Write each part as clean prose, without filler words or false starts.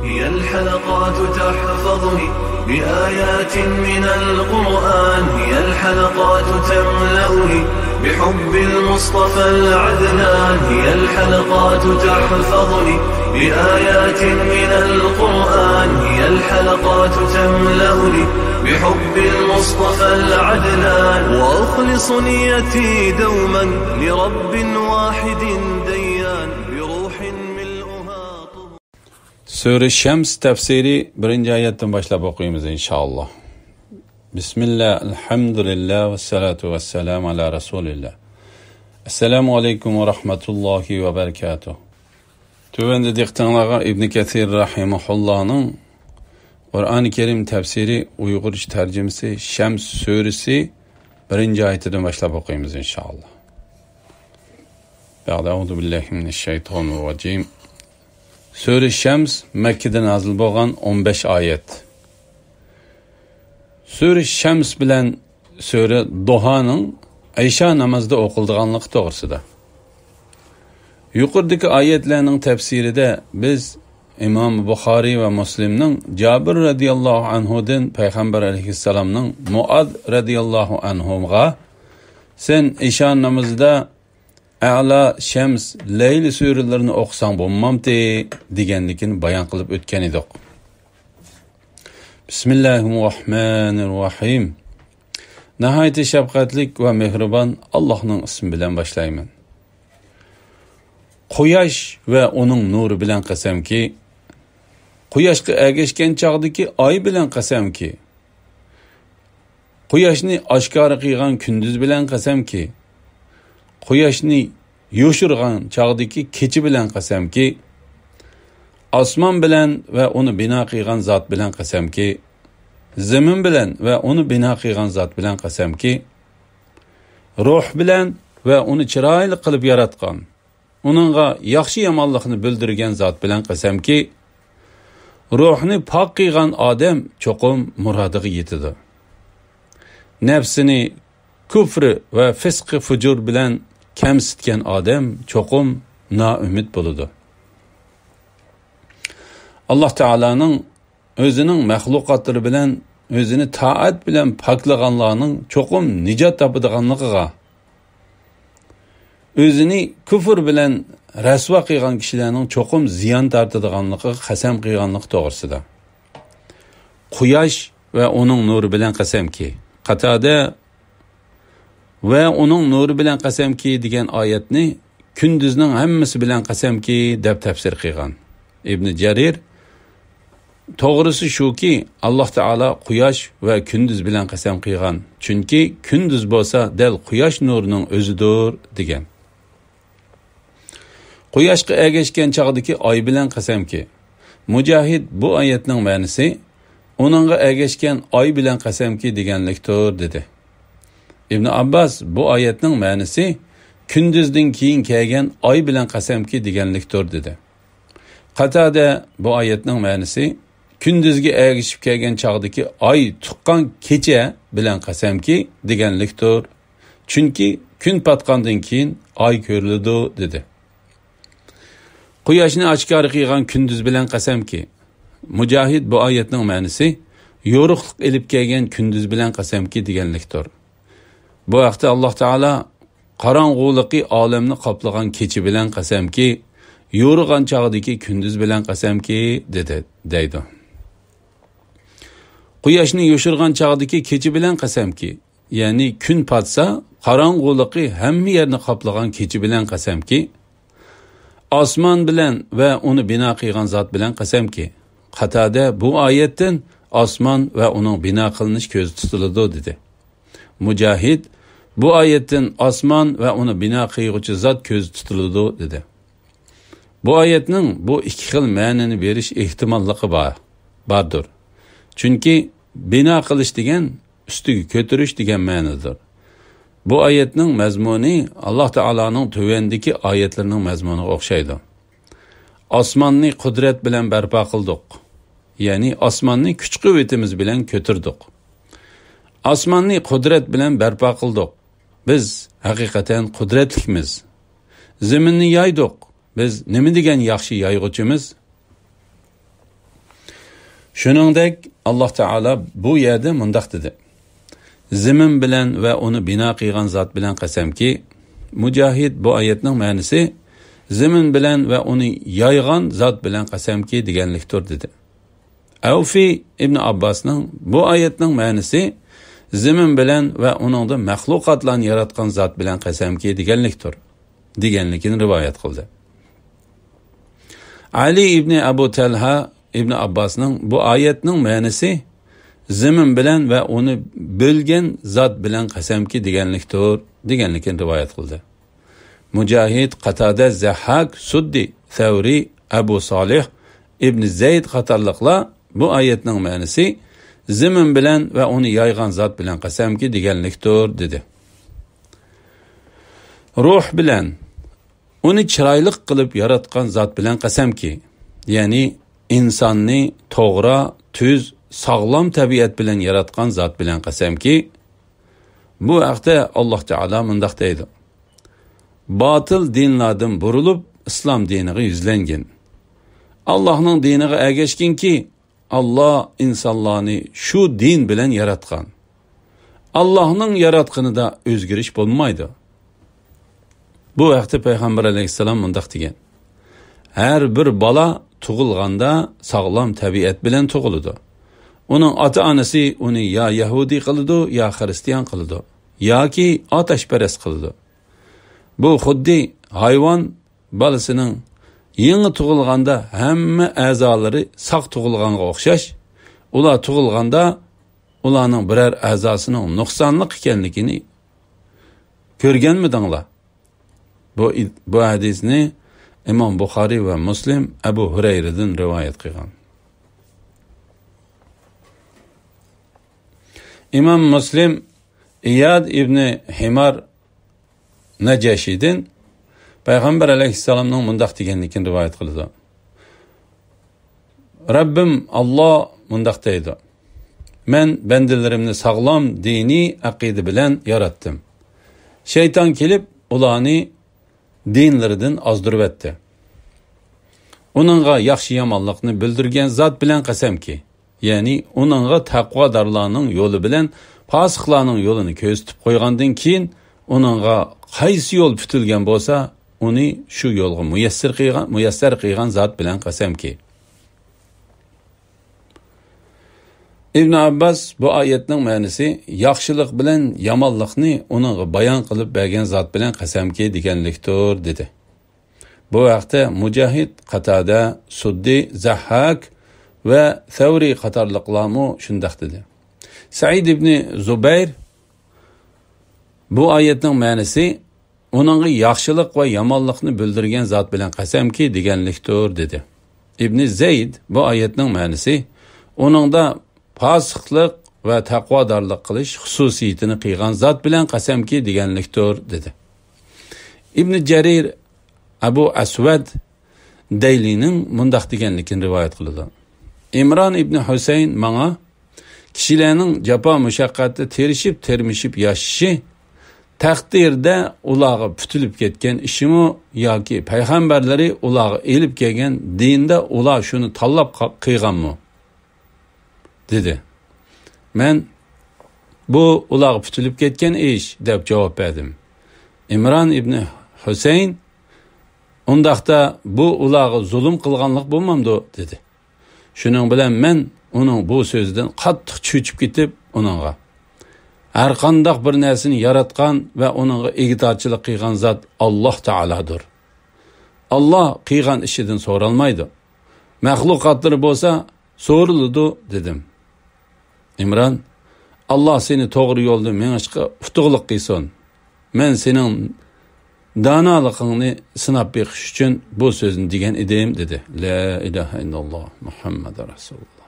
هي الحلقات تحفظني بآيات من القرآن، هي الحلقات تملأني بحب المصطفى العدنان، هي الحلقات تحفظني بآيات من القرآن، هي الحلقات تملأني بحب المصطفى العدنان، وأخلص نيتي دوما لرب واحد ديان بروح ملؤها طهور. Sure Şems tefsiri 1. ayetten başlayıp okuyumuz inşallah. Bismillah, elhamdülillah ve salatu ve selamu ala Resulillah. Esselamu aleyküm ve rahmetullahi ve berekatuhu. Tüvende diktanlağa İbn Kathir rahimahullah'ın Kur'an-ı Kerim tefsiri Uygurca tercümesi Şems suresi 1. ayetinden başlayıp okuyumuz inşallah. Euzu billahi mineşşeytanirracim. Sure Şems Mekke'de nazil bolgan 15 ayet. Sure Şems bilen Sure Duhanın Ayşa namazda okildiganligi to'g'risida. Yuqoridagi ayetlarning tefsirida biz İmam Buxoriy ve Müslim'nin Cabir radıyallahu anhu'dan Peygamber aleyhisselam'ның Muad radıyallahu anhu'ga sen Ayşa namazda A'la, Şems, Leyl surelerini okusan bo'lmamti deganligini bayon qilib o'tgan edik. Bismillahirrahmanirrahim. Nihayet şefkatlik ve mehribon Allah'ın ismi bilen başlayman. Quyosh ve onun nuru bilen qasamki, Quyoshga ergashgan chog'dagi oy bilen qasamki, Quyoshni oshkora qilgan kunduz bilen qasamki, Quyoshni yoshirgan chog'dagi kechi bilen qasamki, osmon bilen ve onu bina qilgan zot bilen qasamki, zamin bilen ve onu bina qilgan zot bilen qasamki, ruh bilen ve onu chiroyli qilib yaratgan, uningga yaxshi yomonlikni bildirgan zot bilen qasamki, ruhni pok qilgan odam cho'qim murodiga yetadi. Nafsini kufri ve fisq fujur bilen kamsitgan odam cho'qim noumid bo'ladi. Alloh taolaning o'zining mahluqotlari bilan o'zini taat bilan poklaganlarning cho'qim nijot topadiganligiga, o'zini kufr bilan rasvo qilgan kishilarning cho'qim ziyon tortadiganligiga qasam qilganlik to'g'risida. Quyosh va uning nuri bilan qasamki, qatada ve onun nuru bilen qasamki degan oyatni kunduzning hammasi bilan qasamki deb tafsir qilgan. İbn Jarir to'g'risi shuki Alloh taolo quyosh va kunduz bilan qasam qilgan. Chunki kunduz bo'lsa del quyosh nurining o'zidir degan. Quyoshga ergashgan chog'dagi oy bilan qasamki. Mujahid bu oyatning ma'nosi uningga ergashgan oy bilan qasamki deganlikdir dedi. İbn Abbas bu ayetning ma'nosi kunduzdan keyin kelgan oy bilan qasamki deganlikdir dedi. Qatada bu ayetning ma'nosi kunduzga ergishib kelgan chog'dagi oy tuqqan kecha bilan qasamki deganlikdir. Chunki kun patgandan keyin oy ko'riladi dedi. Quyoshni oshkora qilgan kunduz bilan qasamki. Mujahid bu ayetning ma'nosi yo'riqlik elib kelgan kunduz bilan qasamki deganlikdir. Bu vaqtda Alloh taolo qorong'uliqi olamni qoplagan kechi bilan qasamki, yo'rg'an chog'dagi kunduz bilan qasamki deydi. Quyoshni yoshirgan chog'dagi kechi bilan qasamki, ya'ni kun patsa qorong'uliqi hamma yerni qoplagan kechi bilan qasamki, osmon bilan va uni bino qilgan zot bilan qasamki, qatada bu oyatdan osmon va uning bino qilinish ko'z tutiladi dedi. Mujahid bu ayetin osmon ve onu bina qilguvchi zot ko'z tutiladi dedi. Bu ayetning bu ikki xil ma'noni berish ehtimolligi bordir. Chunki bina qilish degan ustiga ko'tarish degan ma'nodir. Bu ayetning mazmuni Alloh taolaning tuvandagi oyatlarining mazmuniga o'xshaydi. Osmonni qudrat bilan barpo qildik. Ya'ni osmonni kuch-quvvatimiz bilan ko'tardik. Osmonni qudrat bilan barpo qildik. Biz haqiqatan qudratlikmiz. Zaminni yaydik. Biz nima degan yaxshi yayg'uchimiz? Shuningdek, Alloh taolo bu yerda mundaq dedi: Zimin bilan va uni bino qilgan zot bilan qasamki, Mujahid bu oyatning ma'nosi zimin bilan va uni yoygan zot bilan qasamki deganlikdir dedi. Avfi ibn Abbosning bu oyatning ma'nosi zimin bilan va uningda mahluqotlarni yaratgan zot bilan qasamki deganligini rivoyat qildi. Ali ibn Abu Talha ibn Abbosning bu oyatning ma'nosi zimin bilan va uni bo'lgan zot bilan qasamki deganligini rivoyat qildi. Mujahid, Qatada, Zahhak, Suddi, Thavri, Abu Solih ibn Zayd qatorliqlar bu oyatning ma'nosi zimin bilan va uni yoygan zot bilan qasamki deganlikdir dedi. Ruh bilan uni chiroyli qilib yaratgan zot bilan qasamki, ya'ni insonni to'g'ri, tuz, sog'lom tabiat bilan yaratgan zot bilan qasamki, bu haqda Alloh taolo mundaq deydi: Botil dinlardan burilib islom diniga yuzlangan. Allohning diniga ergashganki, Alloh insonlarni shu din bilan yaratgan. Allohning yaratganida o'zgarish bo'lmaydi. Bu vaqtda payg'ambar alayhissalom mundaq degan: Har bir bola tug'ilganda sog'lom tabiat bilan tug'iladi. Uning ota-onasi uni ya Yahudi qiladi, ya Xristian qiladi, yoki otashparast qiladi. Bu xuddi hayvon bolasining yangi tug'ilganda hamma a'zolari sog' tug'ilganga o'xshash. Ular tug'ilganda ularning biror a'zosining nuqsonli ekanligini ko'rganmidinglar? Bu hadisni Imom Buxoriy va Muslim Abu Hurayradan rivoyat qilgan. İmam Muslim İyad ibn Himar Najashiydan Payg'ambar alayhissalomning mundaq deganligini rivoyat qildi. Rabbim Alloh mundaq deydi: Men bandalarimni sog'lom diniy aqida bilan yaratdim. Shayton kelib ularni dinlaridan ozdirib etdi. Uningga yaxshi yomonlikni bildirgan zot bilan qasamki, ya'ni uningga taqvodorlarning yo'li bilan fosiqlarning yo'lini ko'rsatib qo'ygandan keyin uningga qaysi yo'l tutilgan bo'lsa, uni shu yo'lga muyassar qilgan zot bilan qasamki. Ibn Abbas bu oyatning ma'nosi yaxshilik bilan yomonlikni uningga bayon qilib bergan zot bilan qasamki deganlikdir dedi. Bu vaqtda Mujahid, Qatada, Suddi, Zahhak ve Thavri qatorliqlarmi shundaq dedi. Said ibn Zubayr bu oyatning ma'nosi uningga yaxshilik va yomonlikni bildirgan zot bilan qasamki deganlikdir dedi. Ibn Zayd bu oyatning ma'nosi uningda fosiqlik va taqvodorlik qilish xususiyatini qilgan zot bilan qasamki deganlikdir dedi. Ibn Jarir Abu Aswad Daylining mundaq deganligini rivoyat qildi. İmran ibn Husayn manga kishilarning jafo mushaqqatda termishib yashashi taqdirda ularga putilib ketgan ishimi yoki payg'ambarlari ularga elib kelgan dinda ular shuni tanlab qilganmi dedi. Men bu ularga putilib ketgan ish deb javob berdim. İmran ibn Husayn undaqda bu ularga zulm qilganlik bo'lmamdi dedi. Shuning bilan men uning bu so'zidan qattiq cho'chib ketib uningga har qanday bir narsani yaratgan va uningga ig'dorchilik qilgan zot Alloh taoladir. Alloh qilgan ishidan so'ralmaydi. Mahluqotlari bo'lsa so'riladi dedim. İmran, Alloh seni to'g'ri yo'lda menishga utuqlik qilsin. Men sening donoligingni sinab beqish uchun bu so'zni degan edim dedi. La ilaha illalloh Muhammad Rasululloh.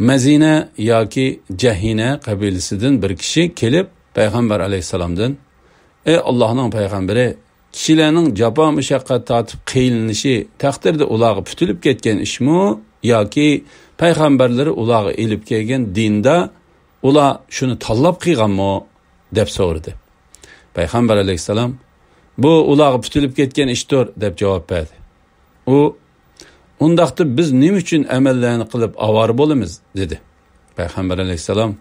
Mazina yoki Jahina qabilasidan bir kishi kelib payg'ambar alayhisalomdan: "Ey Allohning payg'ambari, kishilarning jafo mushaqqat tortib qiynalishi taqdirda ularga putilib ketgan ishmi yoki payg'ambarlari ularga elib kelgan dinda ular shuni tanlab qilganmi?" deb so'radi. Payg'ambar alayhisalom: "Bu ularga putilib ketgan ishdir" deb javob berdi. U undaqda biz nima uchun amallarni qilib avor bo'lamiz dedi. Payg'ambar alayhisalom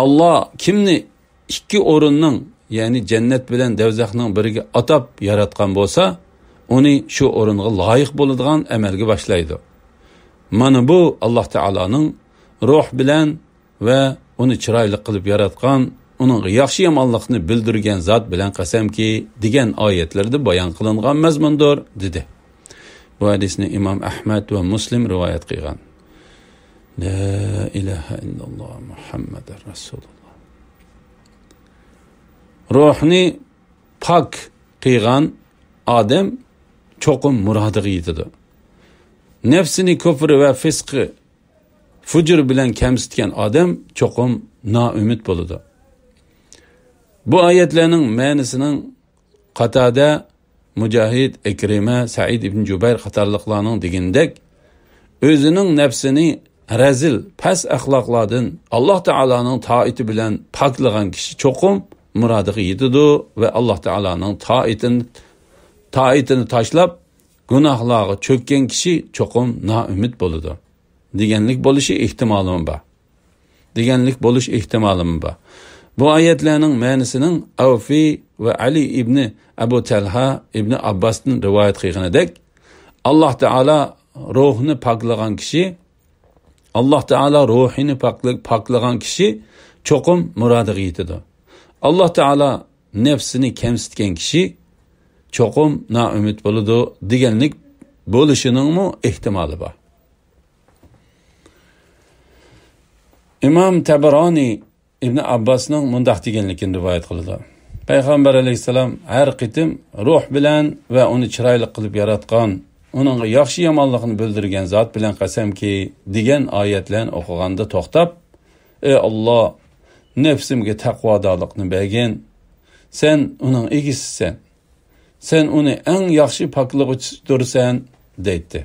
Allah kimni ikki o'rinning, ya'ni jannat bilan do'zaxning biriga atab yaratgan bo'lsa, uni shu o'ringa loyiq bo'ladigan amalga boshlaydi. Mana bu Alloh taolaning ruh bilan va uni chiroyli qilib yaratgan, uning yaxshi yomonlikni bildirgan zot bilan qasamki degan oyatlarda bayon qilingan mazmundir dedi. Bu hadisni Imom Ahmad va Muslim rivoyat qilgan. La ilaha illalloh Muhammadur Rasululloh. Ruhni pak qilgan odam cho'qim murodiga yetadi. Nafsini kufr va fisqi fujur bilan kamsitgan odam cho'qim noumid bo'ladi. Bu oyatlarning ma'nosining Qatada, Mujahid, Ikrima, Said ibn Jubayr qatorliqlarning degandek o'zining nafsini razil, past axloqlardan Alloh taolaning toati bilan poklagan kishi cho'qim murodiga yetadi va Alloh taolaning toatini tashlab gunohlarga cho'kkan kishi cho'qim noumid bo'ladi. Deganlik bo'lishi ehtimolim bor. Bu oyatlarning ma'nosining Avfi va Ali ibn Abu Talha ibn Abbasdan rivoyat qilganidek, Alloh taolo ruhni poklagan kishi, Alloh taolo ruhini poklagan kishi cho'qim murodiga yetadi. Alloh taolo nafsini kamsitgan kishi cho'qim noumid bo'ladi deganlik bo'lishining ehtimoli bor. Imom Tabaroni Ibn Abbasning mundaq deganligini rivoyat qildi. Payg'ambar alayhisalom har qitim ruh bilan va uni chiroyli qilib yaratgan, uning yaxshi yomonligini bildirgan zot bilan qasamki degan oyatlarni o'qiganda to'xtab, ey Alloh, nafsimga taqvodorlikni bergin. Sen uning egisisan. Sen uni eng yaxshi poklig'idirsan deydi.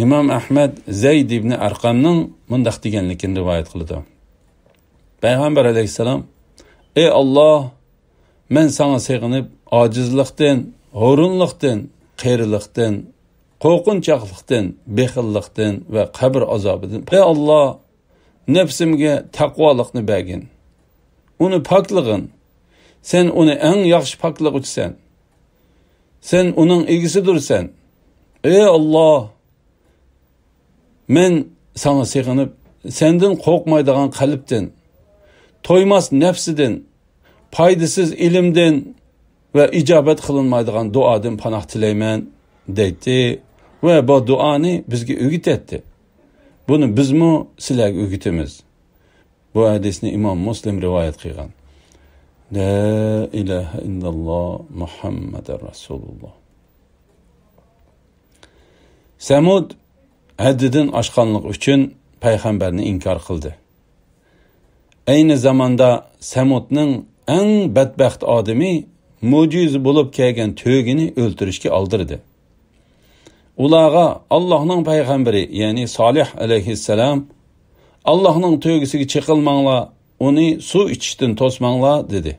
Imom Ahmad Zayd ibn Arqamning mundaq deganligini rivoyat qildi. Payg'ambar alayhisalom: "Ey Alloh, men sana sig'inib ojizlikdan, g'urunlikdan, qiyrilikdan, qo'rqinchoqlikdan, bexillikdan va qabr azobidan. Ey Alloh, nafsimga taqvolikni bergin. Uni poklig'in. Sen uni eng yaxshi poklig'isan. Sen uning egisidirsan. Ey Alloh, men sana sig'inib, sendan qo'rqmaydigan qalbdan, to'ymas nafsidan, foydasiz ilmdan va ijobat qilinmaydigan duodan panoh tilayman" deydi va bu duoni bizga o'rgatdi. Buni bizmi sizlarga o'rgatamiz. Bu hadisni Imom Muslim rivoyat qilgan. La ilaha illalloh Muhammadur Rasululloh. Samud haddidan oshganlik uchun payg'ambarni inkor qildi. Ayni zamonda Samudning eng badbaxt odami mo'jiza bo'lib kelgan to'gini o'ltirishga oldirdi. Ularga Allohning payg'ambari, ya'ni Solih alayhissalom, Allohning to'gisiga chiqilmanglar, uni suv ichishdan to'smanglar dedi.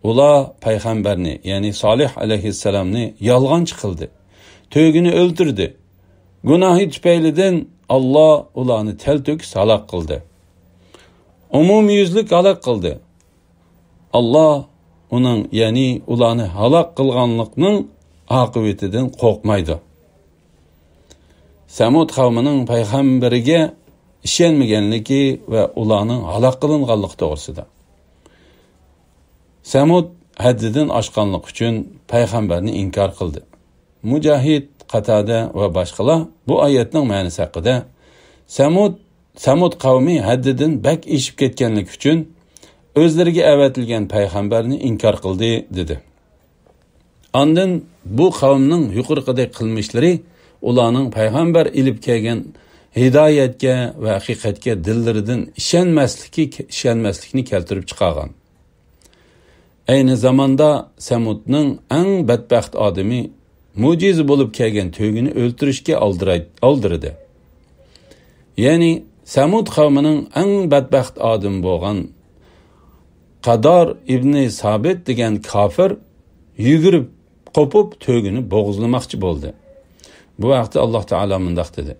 Ular payg'ambarni, ya'ni Solih alayhissalomni yolg'onchi qildi. To'gini o'ldirdi. Gunohi tufaylidan Alloh ularni talto'kis halok qildi. Umumyuzlik halok qildi. Alloh uning, ya'ni ularni halok qilganlikning oqibatidan qo'rqmaydi. Samud qavmining payg'ambariga ishonmaganligi va ularning halok qilinganligi to'g'risida. Samud haddidan oshganlik uchun payg'ambarni inkor qildi. Mujahid, Qatada va boshqalar bu oyatning ma'nosi haqida Samud qavmi haddidan bak eshib ketganlik uchun o'zlariga avatilgan payg'ambarni inkor qildi dedi. Ondan bu qavmning yuqorqidagi qilmishlari ularning payg'ambar ilib kelgan hidoyatga va haqiqatga dillaridan ishonmaslikni keltirib chiqargan. Ayni zamonda Samudning eng badbaxt odami mo'jiza bo'lib kelgan to'gini o'ltirishga oldirdi. Ya'ni Samud qavmining eng badbaxt odam bo'lgan Qadar ibn Sabit degan kofir yugurib qopib to'gini bo'g'izlamoqchi bo'ldi. Bu vaqtda Alloh taolo mundaq dedi: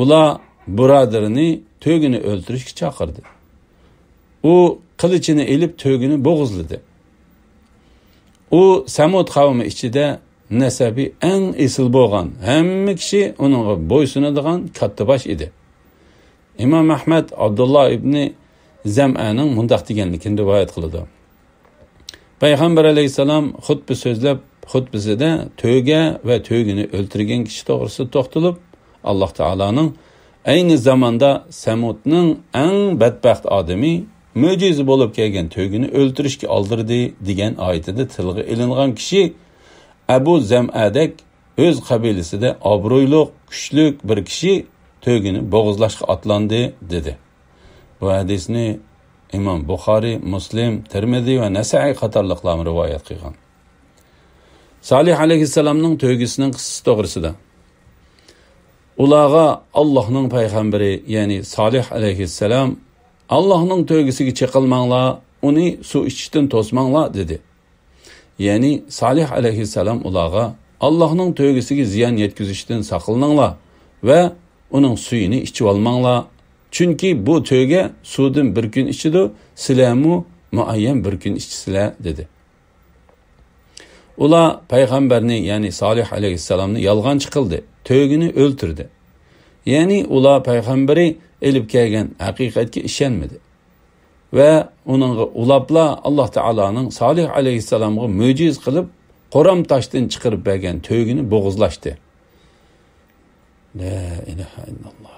ular birodarini to'gini o'ltirishga chaqirdi. U qilichini elib to'gini bo'g'izladi. U Samud qavmi ichida nasabi eng esil bo'lgan, hamma kishi uningga bo'ysunadigan katta bosh edi. Imom Ahmad Abdullah ibn Zam'aning mundaq deganligini rivoyat qiladi. Payg'ambar alayhisalom xutba so'zlab xutbasida to'ga va to'gini o'ltirgan kishi to'g'risida to'xtalib, Alloh taolaning ayni zamonda Samudning eng badbaxt odami mo'jiza bo'lib kelgan to'gini o'ltirishga oldirdi degan oyatida tilga ilingan kishi Abu Zam'adak o'z qabilasida obro'li, kuchli bir kishi to'gini bo'g'izlashga otlandi dedi. Bu hadisni Imom Buxoriy, Muslim, Tirmiziy va Nasa'iy qatorliqlar rivoyat qilgan. Salih alayhissalomning to'gisining qissasi to'g'risida ularga Allohning payg'ambari, ya'ni Salih alayhissalom Allohning to'gisiga chiqilmanglar, uni suv ichishdan to'smanglar dedi. Ya'ni Salih alayhissalom ularga Allohning to'gisiga ziyon yetkazishdan saqlaninglar va uning suyini ichib olmanglar. Chunki bu to'ga suvdan bir kun ichidi, sizlarmu muayyan bir kun ichsizlar dedi. Ular payg'ambarni, ya'ni Salih alayhissalomni yolg'onchi qildi, to'gini o'ltirdi. Ya'ni ular payg'ambari elib kelgan haqiqatga ishonmadi va uningga ulabla Alloh taolaning Salih alayhissalomga mo'jiz qilib qo'ram toshdan chiqarib bergan to'gini bo'g'izlashdi. La ilaha illalloh.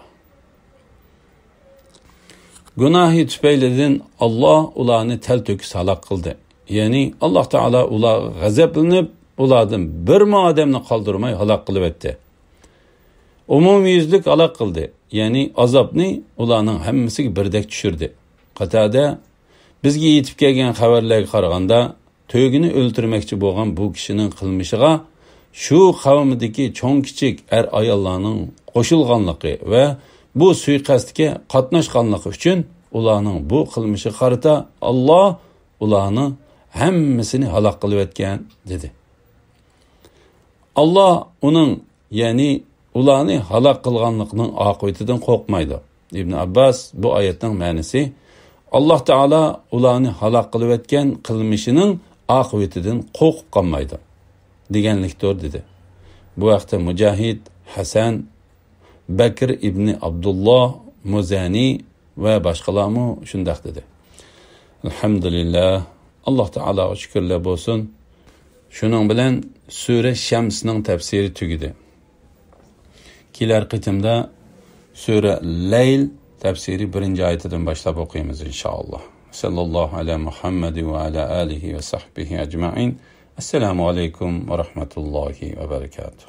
Gunohi tufaylidan Alloh ularni tal-to'kis halok qildi. Ya'ni Alloh taolo ular g'azablanib, ulardan bir odamni qoldirmay halok qilib etdi. Umumiyuzlik halok qildi. Ya'ni azobni ularning hammasiga birdek tushirdi. Qatada bizga yetib kelgan xabarlarga qaraganda, to'gini o'ltirmoqchi bo'lgan bu kishining qilmishiga shu qavmidagi cho'ng kichik ayollarning qo'shilganligi va bu suiqasdga qatnashganligi uchun ularning bu qilmishi qarata Alloh ularni hammasini halok qilib etgan dedi. Alloh uning, ya'ni ularni halok qilganlikning oqibatidan qo'rqmaydi. Ibn Abbas bu oyatning ma'nosi Alloh taolo ularni halok qilib etgan qilmishining oqibatidan qo'rqib qolmaydi deganlikdir dedi. Bu vaqtda Mujahid, Hasan, Bakr ibn Abdullah Muzani va boshqalarmi shundaq dedi. Alhamdulillah, Alloh taologa shukrlar bo'lsin. Shuning bilan sura Shamsning tafsiri tugadi. Kelar qitimda sura Layl tafsiri 1-oyatidan boshlab o'qiymiz inshaalloh. Sallallohu ala Muhammad va ala alihi va sahbihi ajma'in. Assalomu alaykum va rahmatullohi va barakatuh.